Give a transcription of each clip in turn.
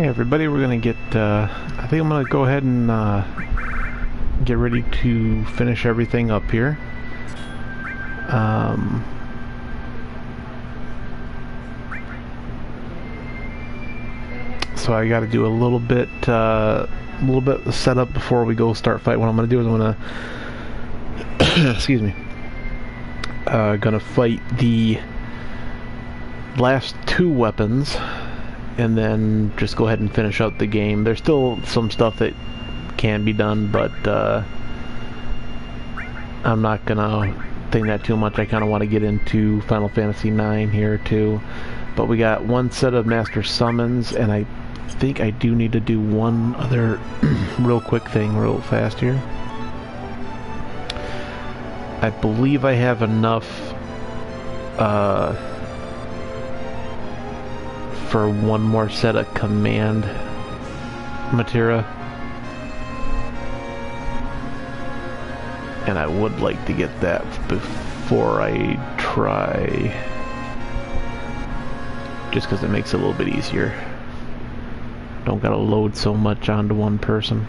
Hey everybody, we're gonna get, I think I'm gonna go ahead and get ready to finish everything up here. So I gotta do a little bit of setup before we go start fight. What I'm gonna do is I'm gonna, excuse me, gonna fight the last two weapons and then just go ahead and finish up the game. There's still some stuff that can be done, but I'm not gonna think that too much. I kind of want to get into Final Fantasy IX here too. But we got one set of master summons, and I think I do need to do one other real quick thing real fast here. I believe I have enough for one more set of command materia, and I would like to get that before I try, just because it makes it a little bit easier. Don't gotta load so much onto one person.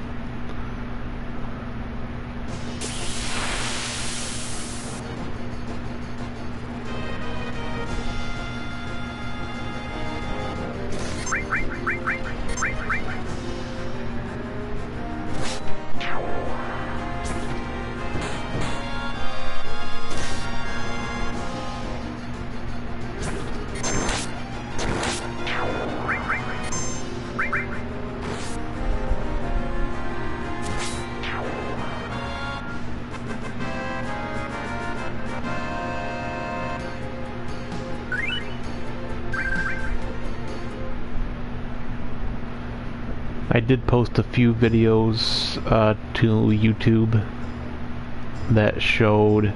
I did post a few videos to YouTube that showed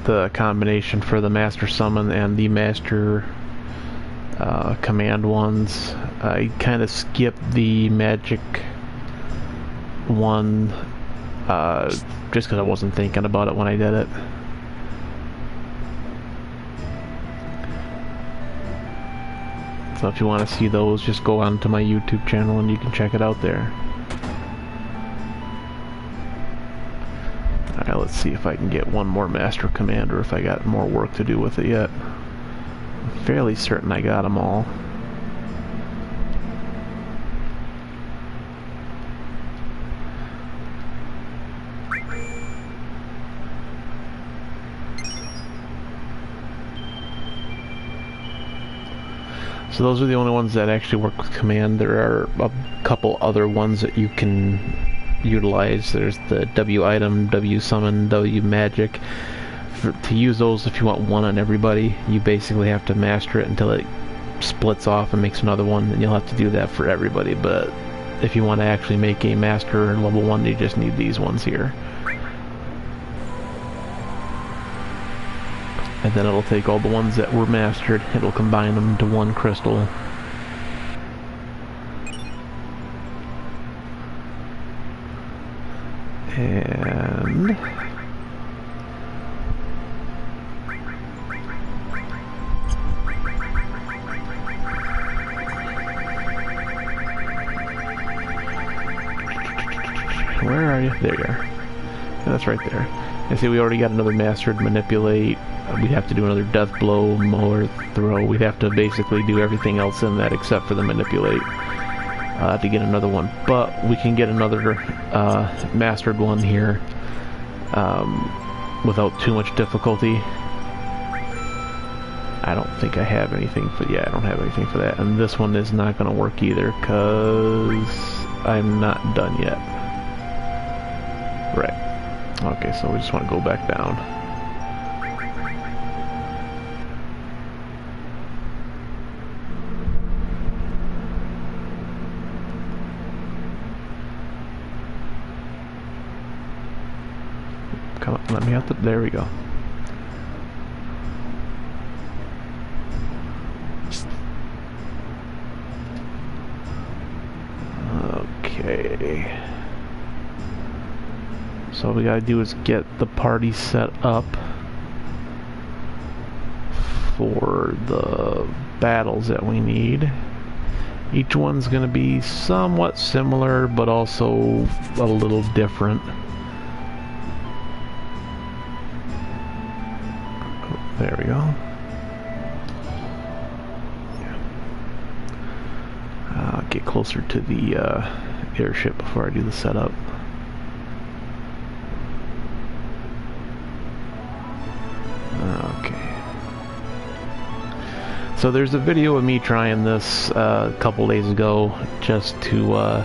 the combination for the Master Summon and the Master Command ones. I kind of skipped the Magic one just because I wasn't thinking about it when I did it. So if you want to see those, just go on to my YouTube channel and you can check it out there. Alright, let's see if I can get one more Master Commander, if I got more work to do with it yet. I'm fairly certain I got them all. So those are the only ones that actually work with command. There are a couple other ones that you can utilize. There's the W item, W summon, W magic. To use those, if you want one on everybody, you basically have to master it until it splits off and makes another one, and you'll have to do that for everybody. But if you want to actually make a master level 1, you just need these ones here. And then it'll take all the ones that were mastered, it'll combine them to one crystal. And where are you? There you are. Yeah, that's right there. I see we already got another mastered manipulate. We'd have to do another death blow, mower, throw. We'd have to basically do everything else in that except for the manipulate to get another one. But we can get another mastered one here without too much difficulty. I don't think I have anything for, yeah, I don't have anything for that. And this one is not going to work either because I'm not done yet. Right. Okay, so we just want to go back down. Come on, let me out the, there we go. Okay. So all we gotta do is get the party set up for the battles that we need. Each one's going to be somewhat similar, but also a little different. There we go. I'll get closer to the airship before I do the setup. Okay. So there's a video of me trying this a couple days ago just to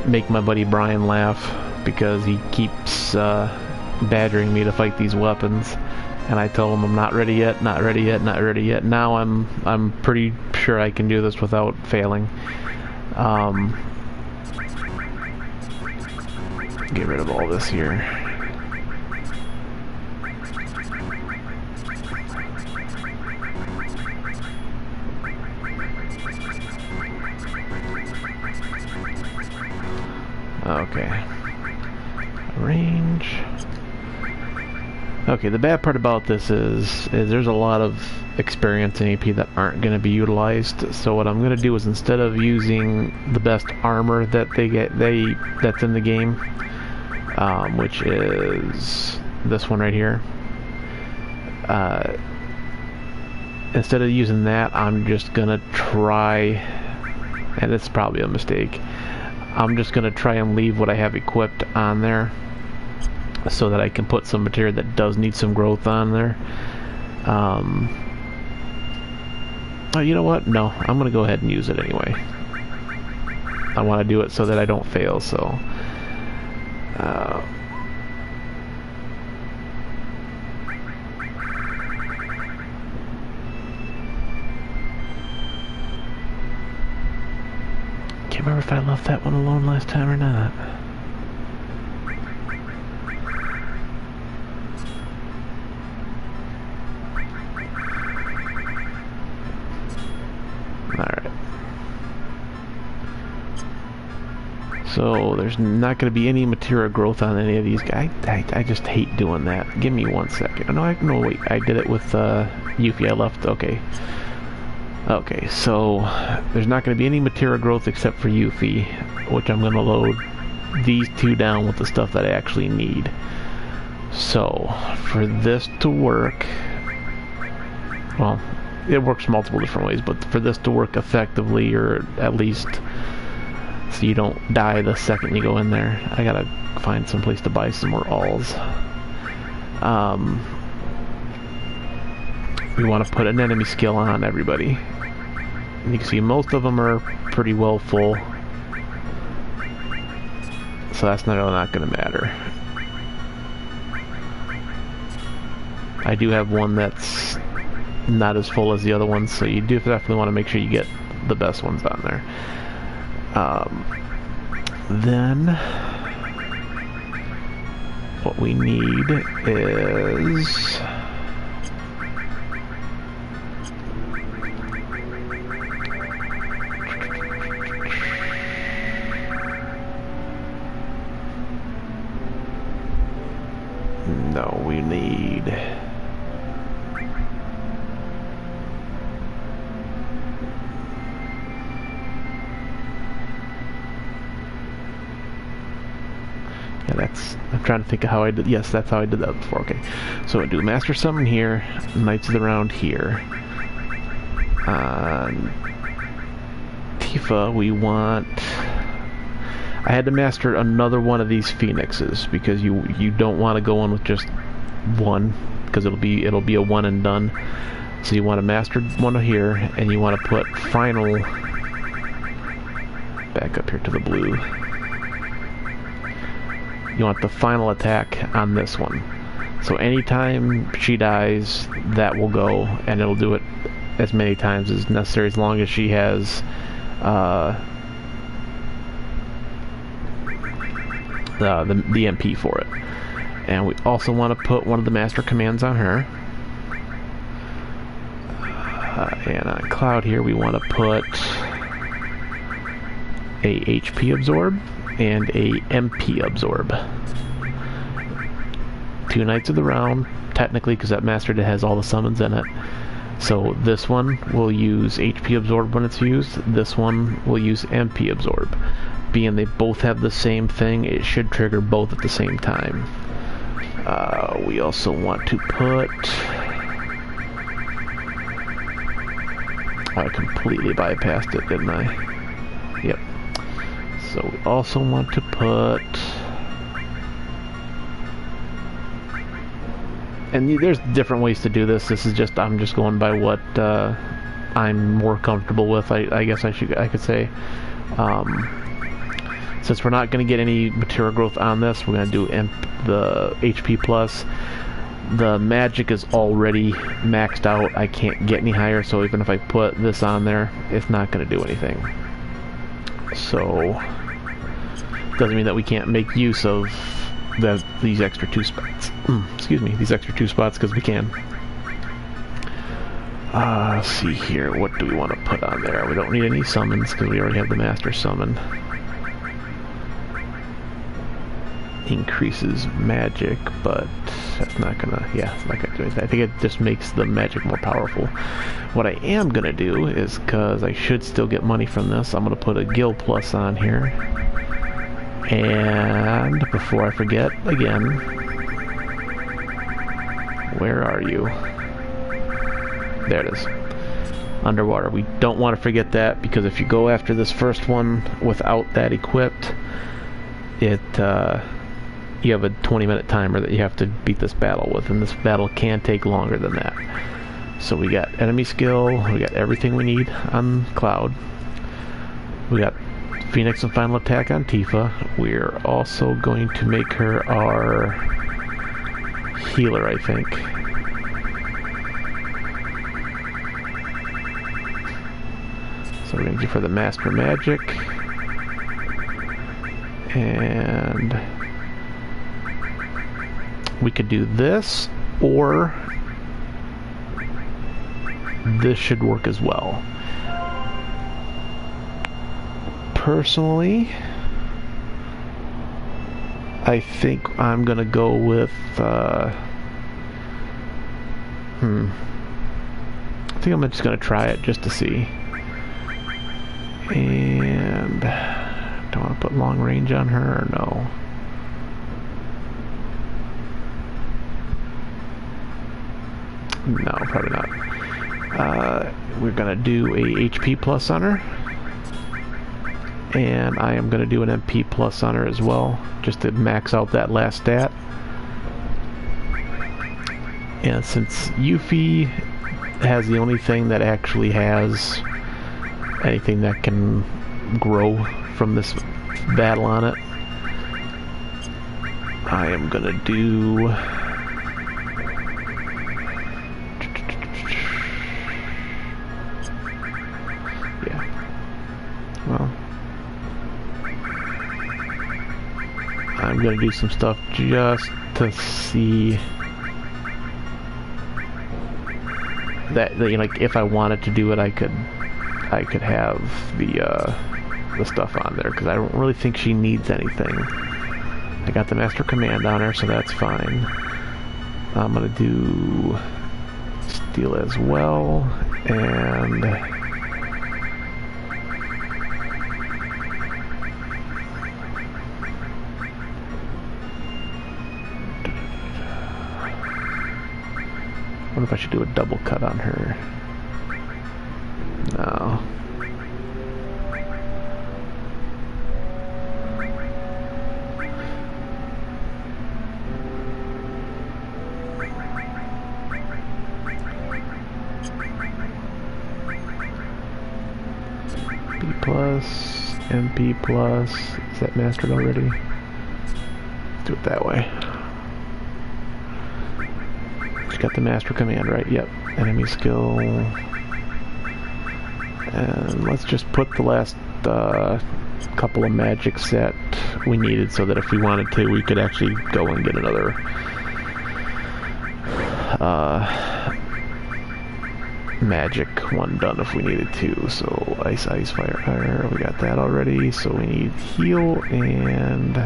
make my buddy Brian laugh, because he keeps badgering me to fight these weapons, and I told him I'm not ready yet, not ready yet, not ready yet. Now I'm pretty sure I can do this without failing. Get rid of all this here. Okay. Range. Okay, the bad part about this is there's a lot of experience in AP that aren't going to be utilized. So what I'm going to do is, instead of using the best armor that that's in the game, which is this one right here, instead of using that, I'm just going to try, and it's probably a mistake, I'm just going to try and leave what I have equipped on there, so that I can put some material that does need some growth on there. Oh, you know what? No, I'm going to go ahead and use it anyway. I want to do it so that I don't fail, so... Can't remember if I left that one alone last time or not. Alright. So there's not going to be any material growth on any of these guys. I just hate doing that. Give me 1 second. No, wait. I did it with Yuffie. I left. Okay. Okay, so there's not going to be any material growth except for Yuffie, which I'm going to load these two down with the stuff that I actually need. So for this to work, well, it works multiple different ways, but for this to work effectively, or at least so you don't die the second you go in there, I gotta find some place to buy some more alls. We want to put an enemy skill on everybody. And you can see most of them are pretty well full, so that's really not going to matter. I do have one that's not as full as the other ones, so you do definitely want to make sure you get the best ones on there. Then what we need is I'm trying to think of how I did. Yes, that's how I did that before. Okay, so I do Master Summon here, Knights of the Round here. Tifa, we want... I had to master another one of these Phoenixes, because you don't want to go in with just one, because it'll be a one and done. So you want to master one here, and you want to put final... Back up here to the blue. You want the final attack on this one. So anytime she dies, that will go, and it'll do it as many times as necessary, as long as she has the MP for it. And we also want to put one of the master commands on her. And on Cloud here, we want to put a HP absorb and a MP absorb. 2 Knights of the Round, technically, because that master has all the summons in it. So this one will use HP Absorb when it's used. This one will use MP Absorb. Being they both have the same thing, it should trigger both at the same time. We also want to put... I completely bypassed it, didn't I? Yep. So we also want to put... And there's different ways to do this. This is just, I'm just going by what I'm more comfortable with, I guess I could say. Since we're not going to get any material growth on this, we're going to do the HP plus. The magic is already maxed out. I can't get any higher, so even if I put this on there, it's not going to do anything. So, doesn't mean that we can't make use of these extra 2 spots. Excuse me, these extra 2 spots, because we can. Let's see here, what do we want to put on there? We don't need any summons, because we already have the master summon. Increases magic, but that's not gonna, yeah, it's not gonna do anything. I think it just makes the magic more powerful. What I am gonna do is, because I should still get money from this, I'm gonna put a Gil Plus on here. And before I forget, again, where are you? There it is. Underwater. We don't want to forget that, because if you go after this first one without that equipped, you have a 20-minute timer that you have to beat this battle with, and this battle can take longer than that. So we got enemy skill, we got everything we need on Cloud. We got Phoenix and Final Attack on Tifa. We're also going to make her our healer, I think. So we're going to give her the Master Magic. And we could do this, or this should work as well. Personally, I think I'm gonna go with I think I'm just gonna try it just to see. And do I want to put long range on her or no? No, probably not. We're gonna do a HP plus on her. And I am going to do an MP plus on her as well, just to max out that last stat. And since Yuffie has the only thing that actually has anything that can grow from this battle on it, I am going to do... Yeah. Well... I'm gonna do some stuff just to see that you know, like if I wanted to do it, I could have the stuff on there, because I don't really think she needs anything. I got the Master Command on her, so that's fine. I'm gonna do Steel as well, and I wonder if I should do a double cut on her. No. B plus, MP plus. Is that mastered already? Let's do it that way. Got the Master Command right, yep. Enemy skill. And let's just put the last couple of magics that we needed, so that if we wanted to, we could actually go and get another magic one done if we needed to. So Ice, Fire, we got that already. So we need heal and...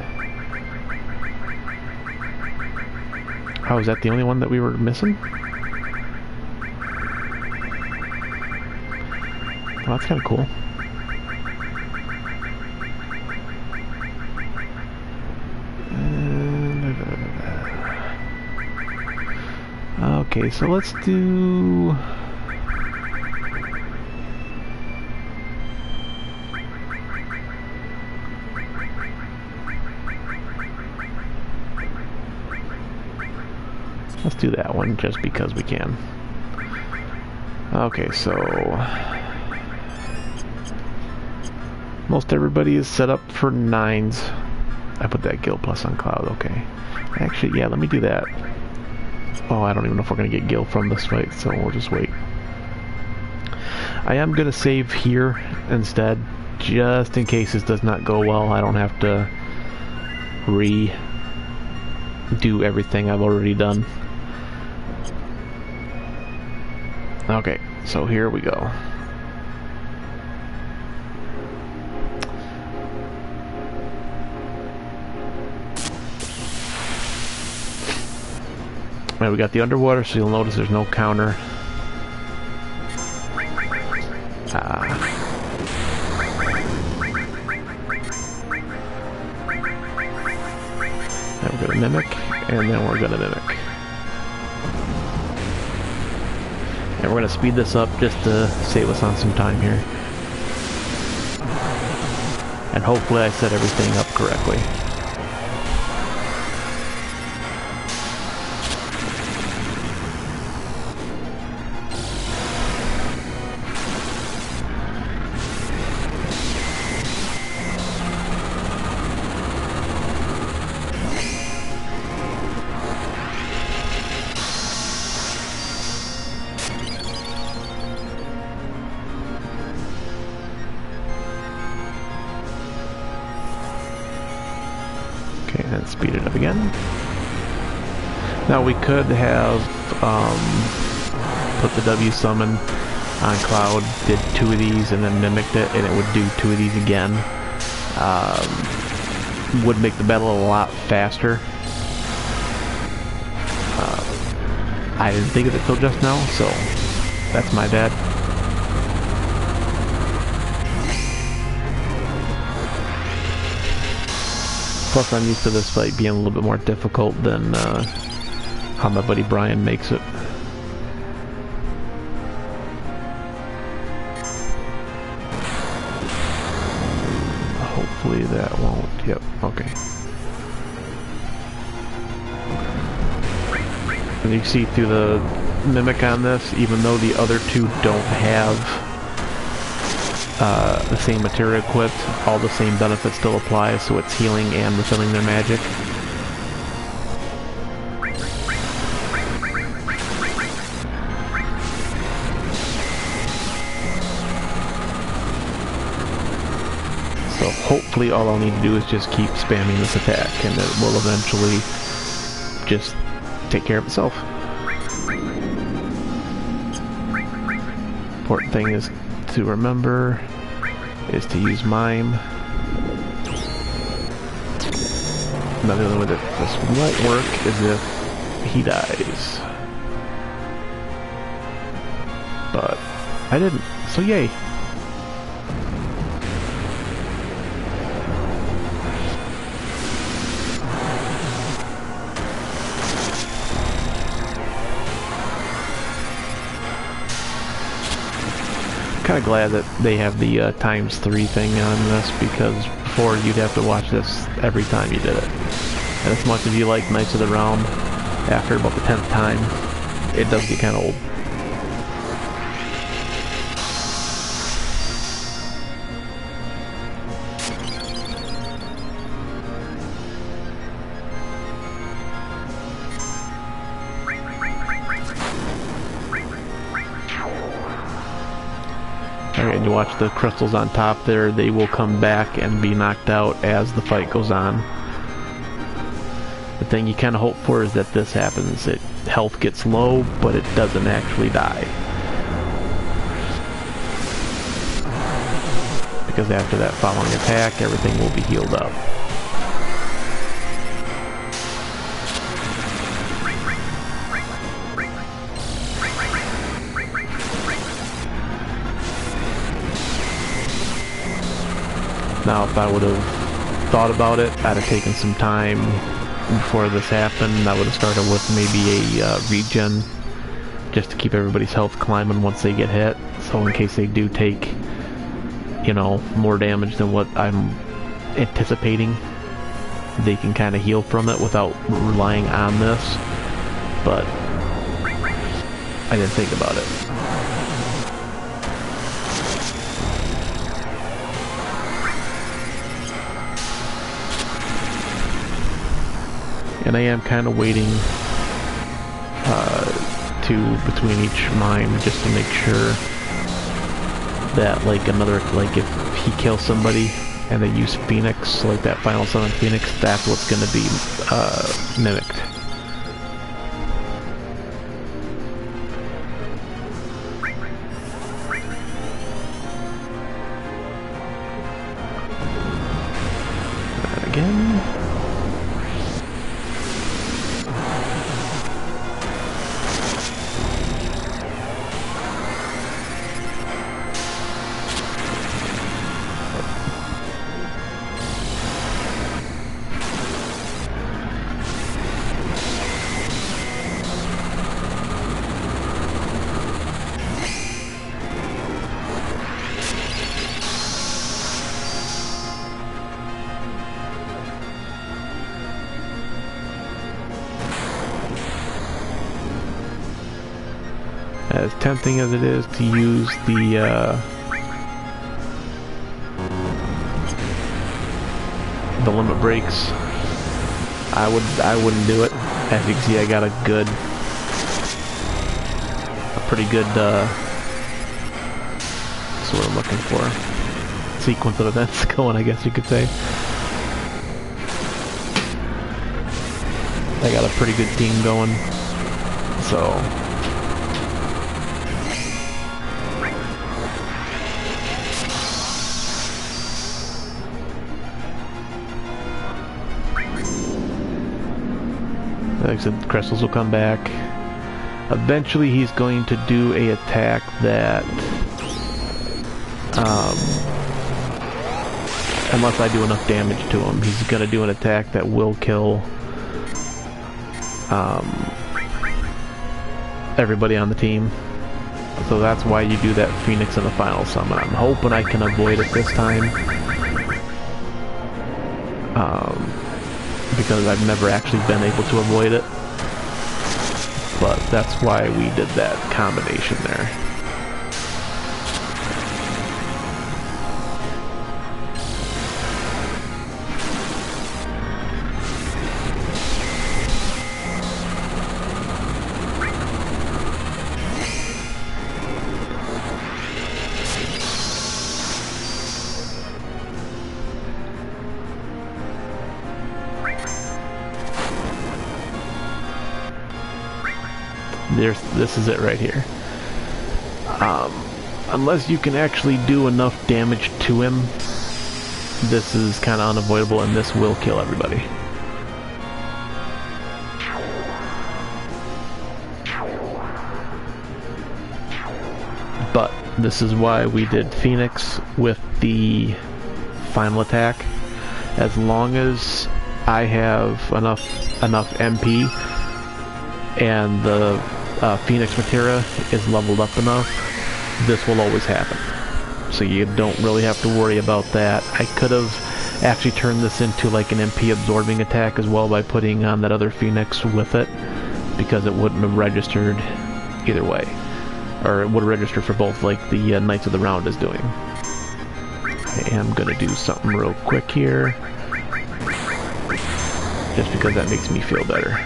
Oh, is that the only one that we were missing? Well, that's kind of cool. Okay, so let's do... Let's do that one just because we can. Okay, so... most everybody is set up for 9s. I put that Gil Plus on Cloud, okay. Actually, yeah, let me do that. Oh, I don't even know if we're going to get Gil from this fight, so we'll just wait. I am going to save here instead, just in case this does not go well. I don't have to redo everything I've already done. Okay, so here we go. Alright, we got the underwater, so you'll notice there's no counter. Then we're gonna mimic, and then we're gonna mimic. And we're gonna speed this up just to save us on some time here. And hopefully I set everything up correctly. Okay, and speed it up again. Now we could have put the W summon on Cloud, did 2 of these, and then mimicked it, and it would do 2 of these again. Would make the battle a lot faster. I didn't think of it till just now, so that's my bad. Plus, I'm used to this fight being a little bit more difficult than how my buddy Brian makes it. Hopefully that won't... Yep, okay. And you can see through the mimic on this, even though the other 2 don't have the same material equipped, all the same benefits still apply, so it's healing and refilling their magic. So hopefully all I'll need to do is just keep spamming this attack, and it will eventually just take care of itself. Important thing is to remember is to use Mime. Now the only way that this might work is if he dies. But I didn't, so yay. Kind of glad that they have the ×3 thing on this, because before you'd have to watch this every time you did it. And as much as you like Knights of the Realm, after about the 10th time, it does get kind of old. Alright, and you watch the crystals on top there, they will come back and be knocked out as the fight goes on. The thing you kind of hope for is that this happens. Health gets low, but it doesn't actually die. Because after that following attack, everything will be healed up. Now, if I would have thought about it, I'd have taken some time before this happened. I would have started with maybe a regen, just to keep everybody's health climbing once they get hit. So in case they do take, you know, more damage than what I'm anticipating, they can kind of heal from it without relying on this. But I didn't think about it. And I am kind of waiting between each mine just to make sure that, like, if he kills somebody and they use Phoenix, like that Final Summon Phoenix, that's what's going to be mimicked. And again. As tempting as it is to use the limit breaks, I wouldn't do it. As you can see, I got a pretty good that's what I'm looking for. Sequence of events going, I guess you could say. I got a pretty good team going, so. Like I said, crystals will come back. Eventually he's going to do a attack that, unless I do enough damage to him, he's going to do an attack that will kill everybody on the team. So that's why you do that Phoenix in the final summon. I'm hoping I can avoid it this time. Because I've never actually been able to avoid it. But that's why we did that combination there. This is it right here. Unless you can actually do enough damage to him, this is kind of unavoidable, and this will kill everybody. But this is why we did Phoenix with the final attack. As long as I have enough MP and the Phoenix Materia is leveled up enough, this will always happen. So you don't really have to worry about that. I could have actually turned this into like an MP absorbing attack as well by putting on that other Phoenix with it, because it wouldn't have registered either way. Or it would have registered for both, like the Knights of the Round is doing. I am going to do something real quick here, just because that makes me feel better.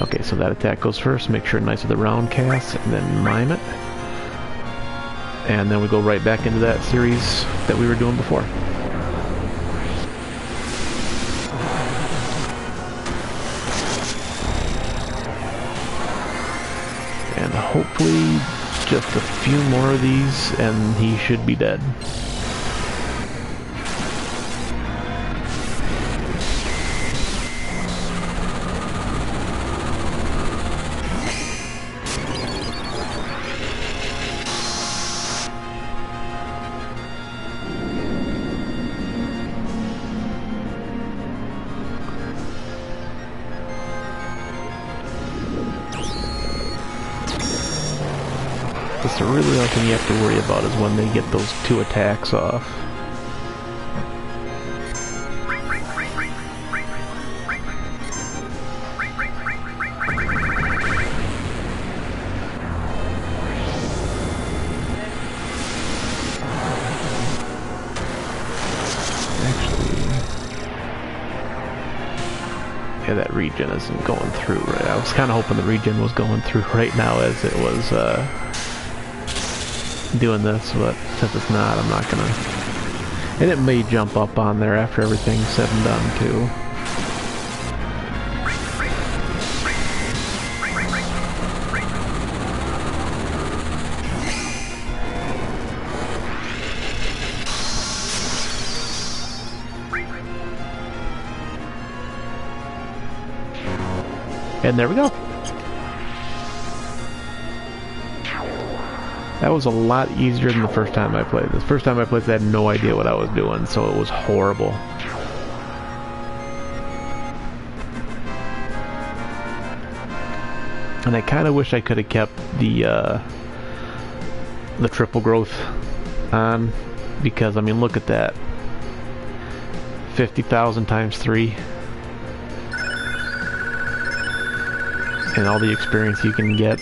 Okay, so that attack goes first. Make sure Knights of the Round casts, and then mime it. And then we go right back into that series that we were doing before. And hopefully just a few more of these and he should be dead. That's the really only thing you have to worry about is when they get those 2 attacks off. Yeah, that regen isn't going through right. I was kind of hoping the regen was going through right now as it was doing this, but since it's not, I'm not gonna. And it may jump up on there after everything's said and done too. And there we go. That was a lot easier than the first time I played this. First time I played this, I had no idea what I was doing, so it was horrible. And I kind of wish I could have kept the triple growth on, because I mean, look at that. 50,000 times 3. And all the experience you can get.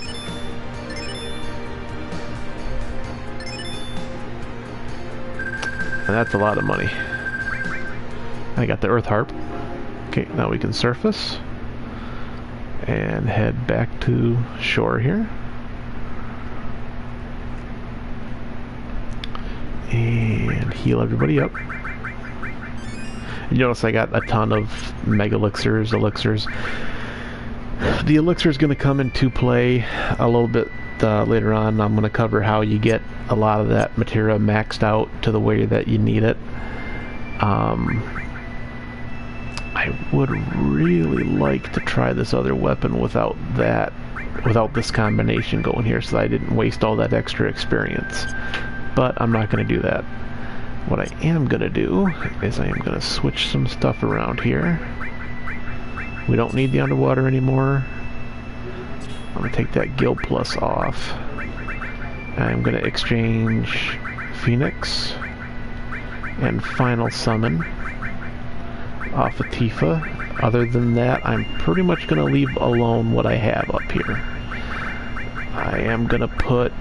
And that's a lot of money. I got the Earth Harp. Okay, now we can surface and head back to shore here. And heal everybody up. You notice I got a ton of Mega Elixirs. The elixir is going to come into play a little bit later on. I'm going to cover how you get a lot of that materia maxed out to the way that you need it. I would really like to try this other weapon without this combination going here, so I didn't waste all that extra experience. But I'm not going to do that. What I am going to do is I am going to switch some stuff around here. We don't need the underwater anymore. I'm going to take that Guild Plus off. I'm going to exchange Phoenix and Final Summon off of Tifa. Other than that, I'm pretty much going to leave alone what I have up here. I am going to put...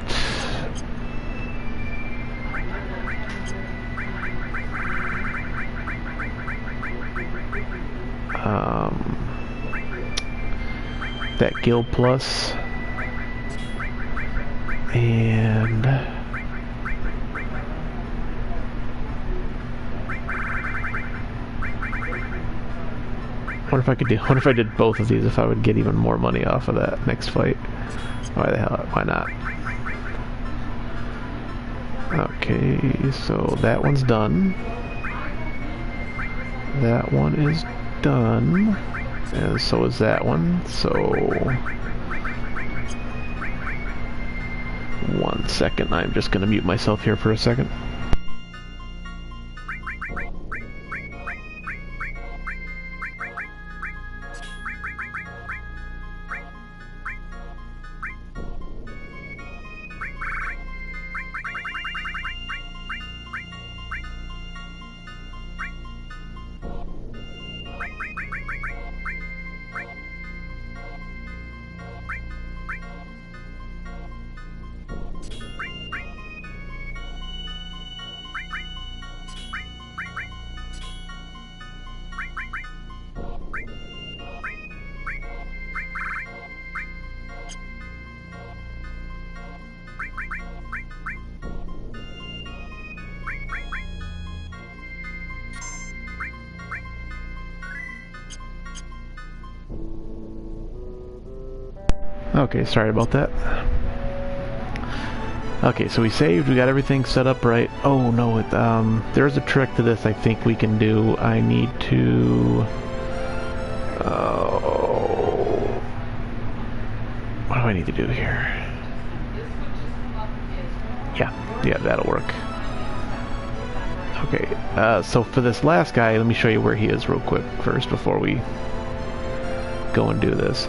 that Guild Plus, and what if I did both of these, if I would get even more money off of that next fight. Why not? Okay, so that one's done. That one is done. And so is that one. So 1 second, I'm just gonna mute myself here for a second. Okay, sorry about that. Okay, so we saved, we got everything set up right. Oh no, there's a trick to this I think we can do. I need to... what do I need to do here? Yeah, that'll work. Okay, so for this last guy, let me show you where he is real quick first before we go and do this.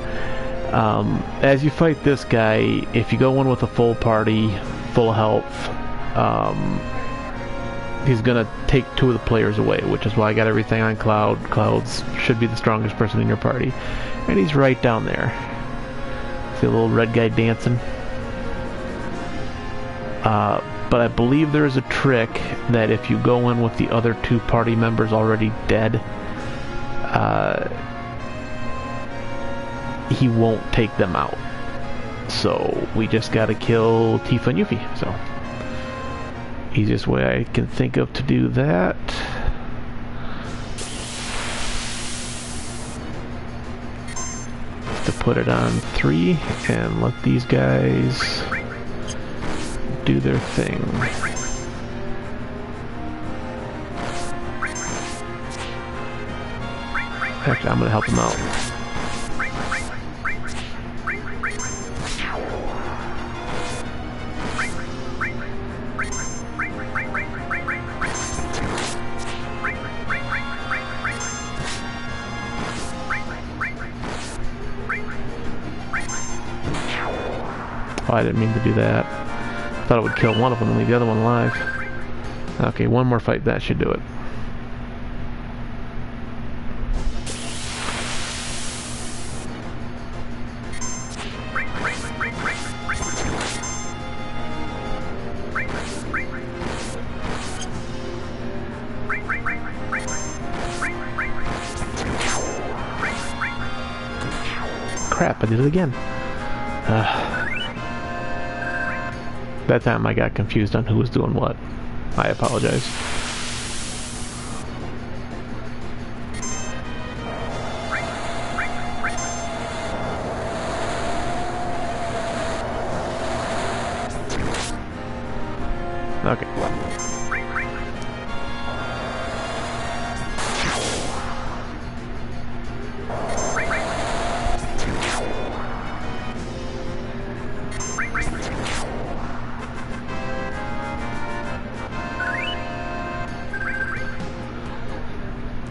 As you fight this guy, if you go in with a full party, full health, he's gonna take 2 of the players away, which is why I got everything on Cloud. Cloud's should be the strongest person in your party. And he's right down there. See a little red guy dancing? But I believe there's a trick that if you go in with the other 2 party members already dead, he won't take them out. So we just gotta kill Tifa and Yuffie. So easiest way I can think of to do that. To put it on 3 and let these guys do their thing. Actually, I'm gonna help them out. Oh, I didn't mean to do that. I thought it would kill one of them and leave the other one alive. Okay, one more fight, that should do it. Crap, I did it again. That time I got confused on who was doing what. I apologize. Okay.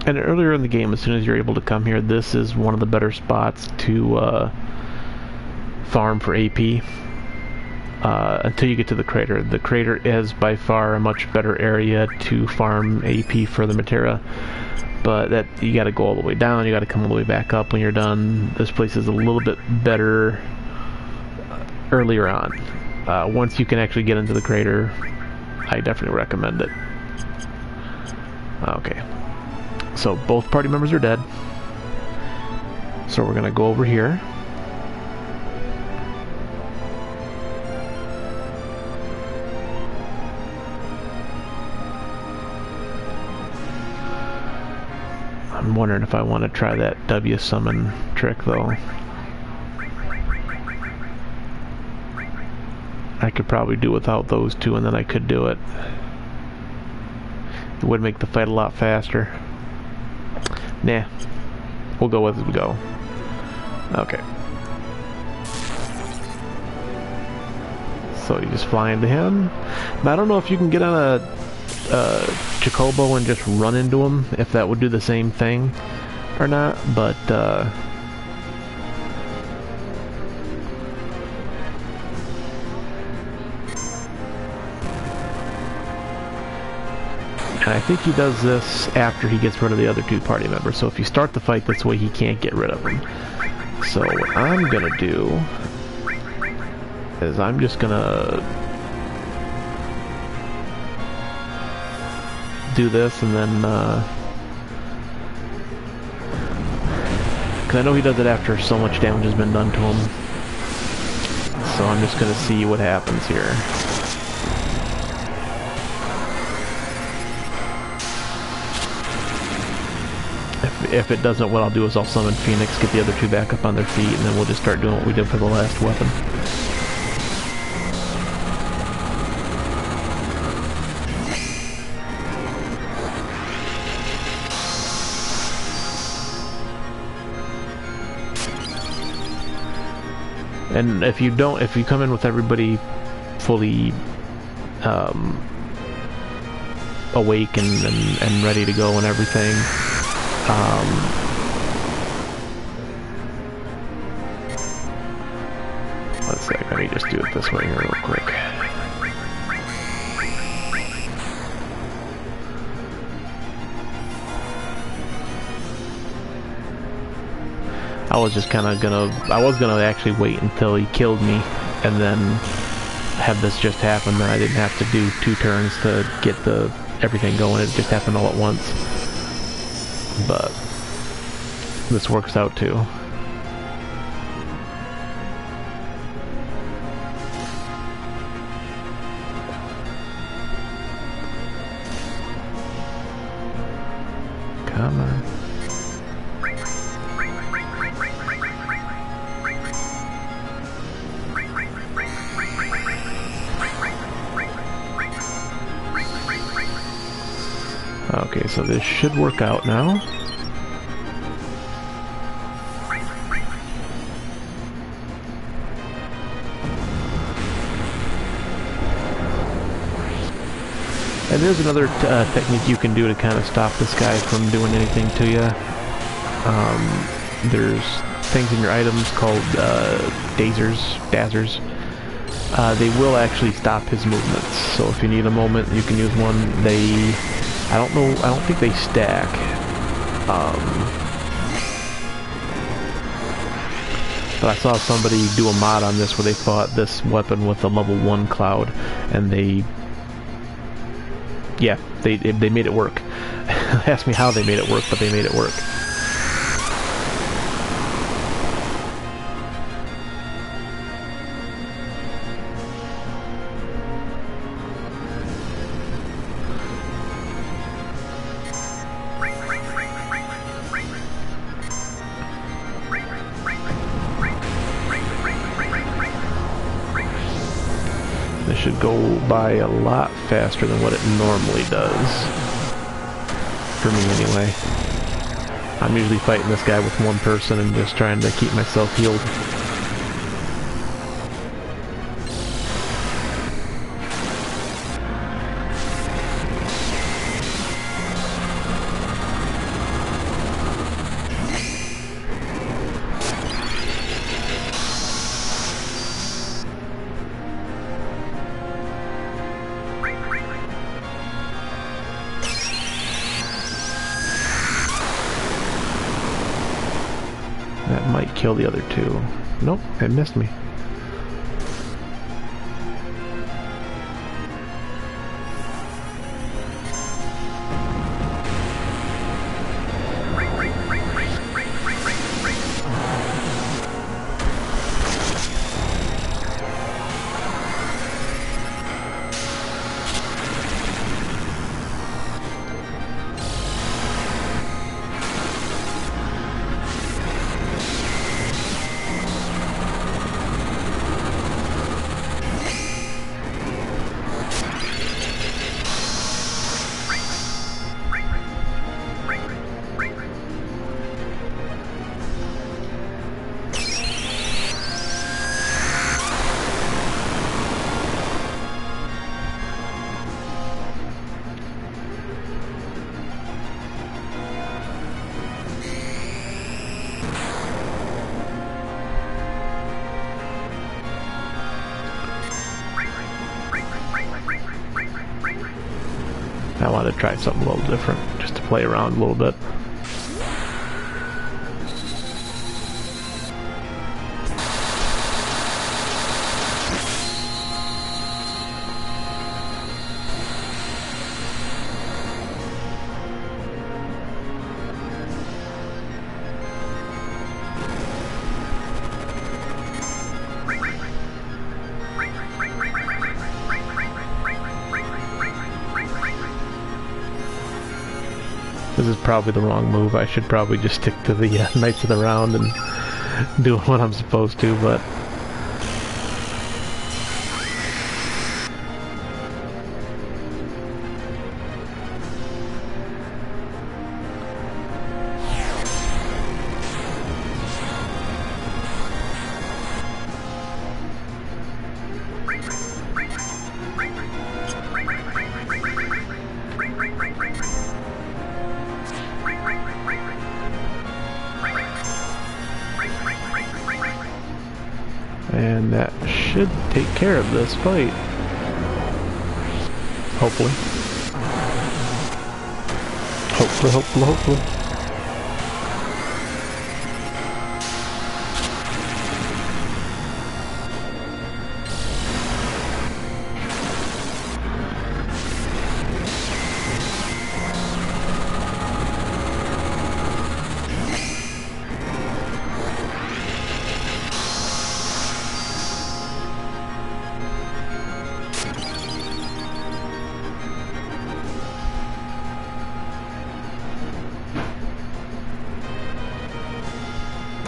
And earlier in the game, as soon as you're able to come here, this is one of the better spots to farm for AP. Until you get to the crater. The crater is by far a much better area to farm AP for the Matera. But that you gotta go all the way down, you gotta come all the way back up when you're done. This place is a little bit better earlier on. Once you can actually get into the crater, I definitely recommend it. Okay. So both party members are dead. So we're gonna go over here. I'm wondering if I want to try that W summon trick though. I could probably do without those 2 and then I could do it. It would make the fight a lot faster. Nah, we'll go as we go. Okay. So you just fly into him. Now, I don't know if you can get on a Chocobo and just run into him, if that would do the same thing or not, but and I think he does this after he gets rid of the other 2 party members. So if you start the fight this way, he can't get rid of them. So what I'm gonna do is I'm just gonna do this and then because I know he does it after so much damage has been done to him. So I'm just gonna see what happens here. If it doesn't, what I'll do is I'll summon Phoenix, get the other 2 back up on their feet, and then we'll just start doing what we did for the last weapon. And if you come in with everybody fully awake and ready to go and everything, One sec, let me just do it this way here real quick. I was just kind of I was gonna actually wait until he killed me and then have this just happen. Then I didn't have to do 2 turns to get everything going. It just happened all at once. But this works out too. Come on. Okay, so this should work out now. And there's another technique you can do to kind of stop this guy from doing anything to you. There's things in your items called dazzers. They will actually stop his movements. So if you need a moment, you can use one. I don't think they stack. But I saw somebody do a mod on this where they fought this weapon with a level 1 cloud, and they made it work. Ask me how they made it work, but they made it work. This should go by a lot faster than what it normally does. For me, anyway. I'm usually fighting this guy with one person and just trying to keep myself healed. That might kill the other 2. Nope, it missed me. I wanted to try something a little different, just to play around a little bit. This is probably the wrong move. I should probably just stick to the Knights of the Round and do what I'm supposed to, but... And that should take care of this fight. Hopefully. Hopefully, hopefully, hopefully.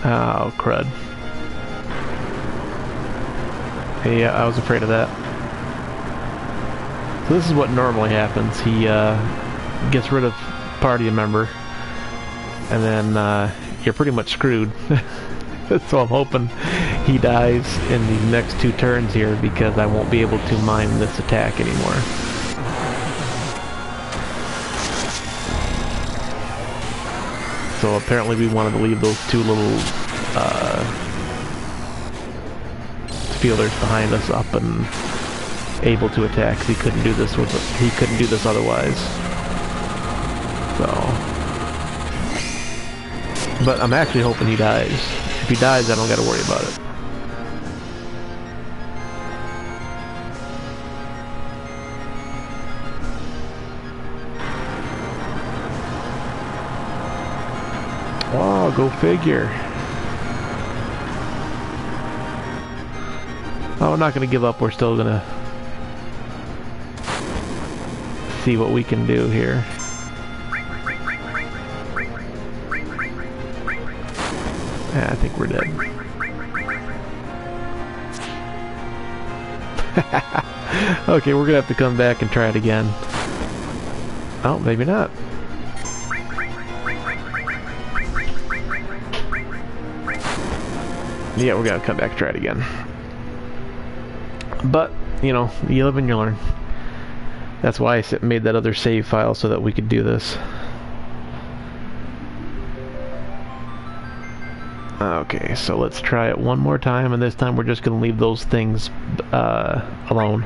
Oh, crud. Yeah, I was afraid of that. So this is what normally happens. He gets rid of party member, and then you're pretty much screwed. So I'm hoping he dies in the next 2 turns here, because I won't be able to mime this attack anymore. So apparently we wanted to leave those 2 little fielders behind us up and able to attack. He couldn't do this otherwise. So, but I'm actually hoping he dies. If he dies, I don't got to worry about it. Oh, go figure. Oh, we're not going to give up. We're still going to see what we can do here. Yeah, I think we're dead. Okay, we're going to have to come back and try it again. Oh, maybe not. Yeah, we're going to come back and try it again. But, you know, you live and you learn. That's why I made that other save file, so that we could do this. Okay, so let's try it one more time, and this time we're just going to leave those things alone.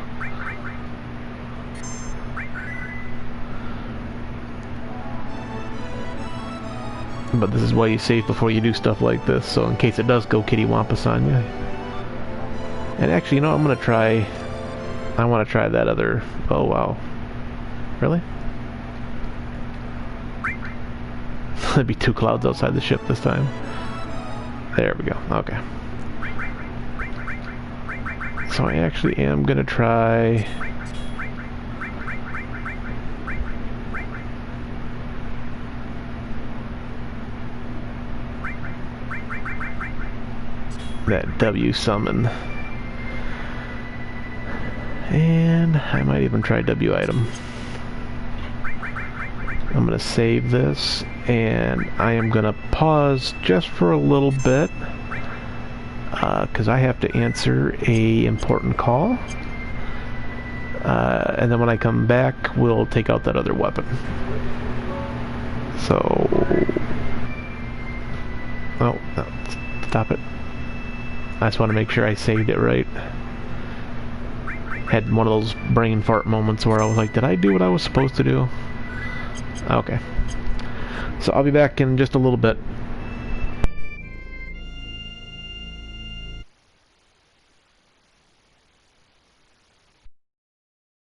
But this is why you save before you do stuff like this, so in case it does go kittywampus on you. And actually, you know, I want to try that other... Oh, wow. Really? There'd be 2 clouds outside the ship this time. There we go. Okay. So I actually am going to try... that W summon. And I might even try W item. I'm going to save this, and I am going to pause just for a little bit, because I have to answer a important call. And then when I come back, we'll take out that other weapon. So... Oh, no, stop it. I just want to make sure I saved it right. Had one of those brain fart moments where I was like, did I do what I was supposed to do? Okay. So I'll be back in just a little bit.